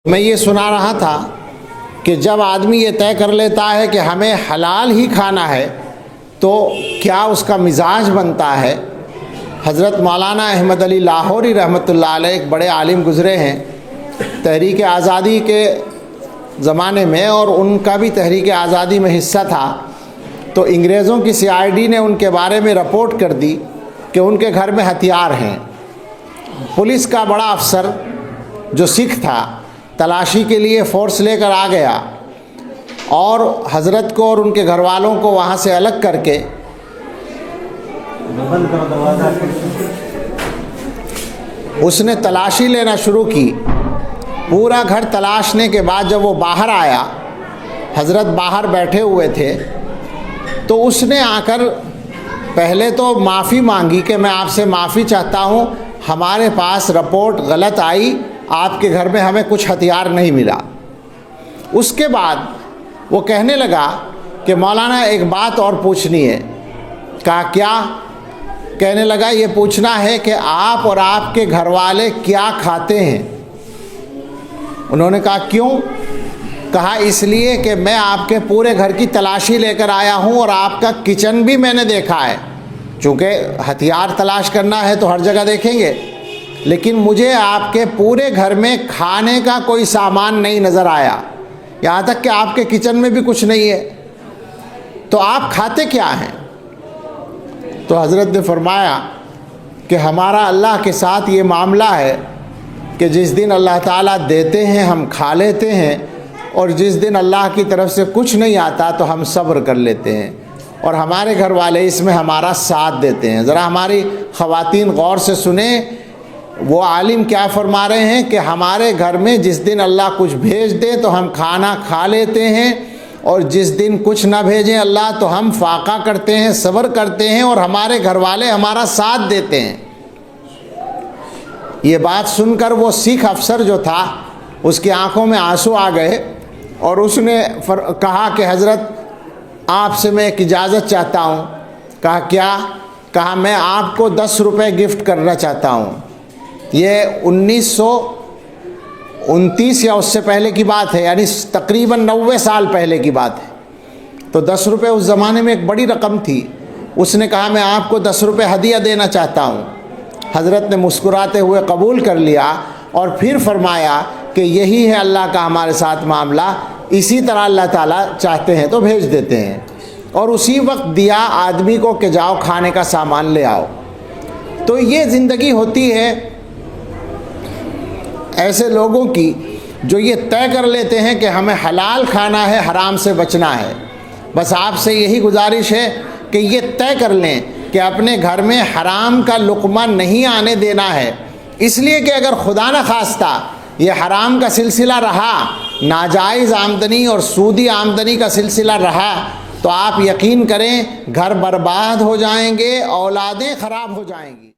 میں یہ سنا رہا تھا کہ جب آدمی یہ طے کر لیتا ہے کہ ہمیں حلال ہی کھانا ہے تو کیا اس کا مزاج بنتا ہے۔ حضرت مولانا احمد علی لاہوری رحمۃ اللہ علیہ ایک بڑے عالم گزرے ہیں تحریک آزادی کے زمانے میں، اور ان کا بھی تحریک آزادی میں حصہ تھا۔ تو انگریزوں کی CID نے ان کے بارے میں رپورٹ کر دی کہ ان کے گھر میں ہتھیار ہیں۔ پولیس کا بڑا افسر جو سکھ تھا تلاشی کے لیے فورس لے کر آ گیا، اور حضرت کو اور ان کے گھر والوں کو وہاں سے الگ کر کے اس نے تلاشی لینا شروع کی۔ پورا گھر تلاشنے کے بعد جب وہ باہر آیا، حضرت باہر بیٹھے ہوئے تھے، تو اس نے آ کر پہلے تو معافی مانگی کہ میں آپ سے معافی چاہتا ہوں، ہمارے پاس رپورٹ غلط آئی، آپ کے گھر میں ہمیں کچھ ہتھیار نہیں ملا۔ اس کے بعد وہ کہنے لگا کہ مولانا ایک بات اور پوچھنی ہے۔ کہا کیا؟ کہنے لگا یہ پوچھنا ہے کہ آپ اور آپ کے گھر والے کیا کھاتے ہیں۔ انہوں نے کہا کیوں؟ کہا اس لیے کہ میں آپ کے پورے گھر کی تلاشی لے کر آیا ہوں اور آپ کا کچن بھی میں نے دیکھا ہے۔ چونکہ ہتھیار تلاش کرنا ہے تو ہر جگہ دیکھیں گے، لیکن مجھے آپ کے پورے گھر میں کھانے کا کوئی سامان نہیں نظر آیا، یہاں تک کہ آپ کے کچن میں بھی کچھ نہیں ہے، تو آپ کھاتے کیا ہیں؟ تو حضرت نے فرمایا کہ ہمارا اللہ کے ساتھ یہ معاملہ ہے کہ جس دن اللہ تعالیٰ دیتے ہیں ہم کھا لیتے ہیں، اور جس دن اللہ کی طرف سے کچھ نہیں آتا تو ہم صبر کر لیتے ہیں، اور ہمارے گھر والے اس میں ہمارا ساتھ دیتے ہیں۔ ذرا ہماری خواتین غور سے سنیں، وہ عالم کیا فرما رہے ہیں کہ ہمارے گھر میں جس دن اللہ کچھ بھیج دے تو ہم کھانا کھا لیتے ہیں، اور جس دن کچھ نہ بھیجیں اللہ تو ہم فاقہ کرتے ہیں، صبر کرتے ہیں، اور ہمارے گھر والے ہمارا ساتھ دیتے ہیں۔ یہ بات سن کر وہ سکھ افسر جو تھا اس کی آنکھوں میں آنسو آ گئے، اور اس نے کہا کہ حضرت آپ سے میں ایک اجازت چاہتا ہوں۔ کہا کیا؟ کہا میں آپ کو 10 روپے گفٹ کرنا چاہتا ہوں۔ یہ 1929 یا اس سے پہلے کی بات ہے، یعنی تقریباً 90 سال پہلے کی بات ہے۔ تو 10 روپے اس زمانے میں ایک بڑی رقم تھی۔ اس نے کہا میں آپ کو 10 روپے ہدیہ دینا چاہتا ہوں۔ حضرت نے مسکراتے ہوئے قبول کر لیا، اور پھر فرمایا کہ یہی ہے اللہ کا ہمارے ساتھ معاملہ، اسی طرح اللہ تعالیٰ چاہتے ہیں تو بھیج دیتے ہیں۔ اور اسی وقت دیا آدمی کو کہ جاؤ کھانے کا سامان لے آؤ۔ تو یہ زندگی ہوتی ہے ایسے لوگوں کی جو یہ طے کر لیتے ہیں کہ ہمیں حلال کھانا ہے، حرام سے بچنا ہے۔ بس آپ سے یہی گزارش ہے کہ یہ طے کر لیں کہ اپنے گھر میں حرام کا لقمہ نہیں آنے دینا ہے، اس لیے کہ اگر خدا نہ خواستہ یہ حرام کا سلسلہ رہا، ناجائز آمدنی اور سودی آمدنی کا سلسلہ رہا، تو آپ یقین کریں گھر برباد ہو جائیں گے، اولادیں خراب ہو جائیں گی۔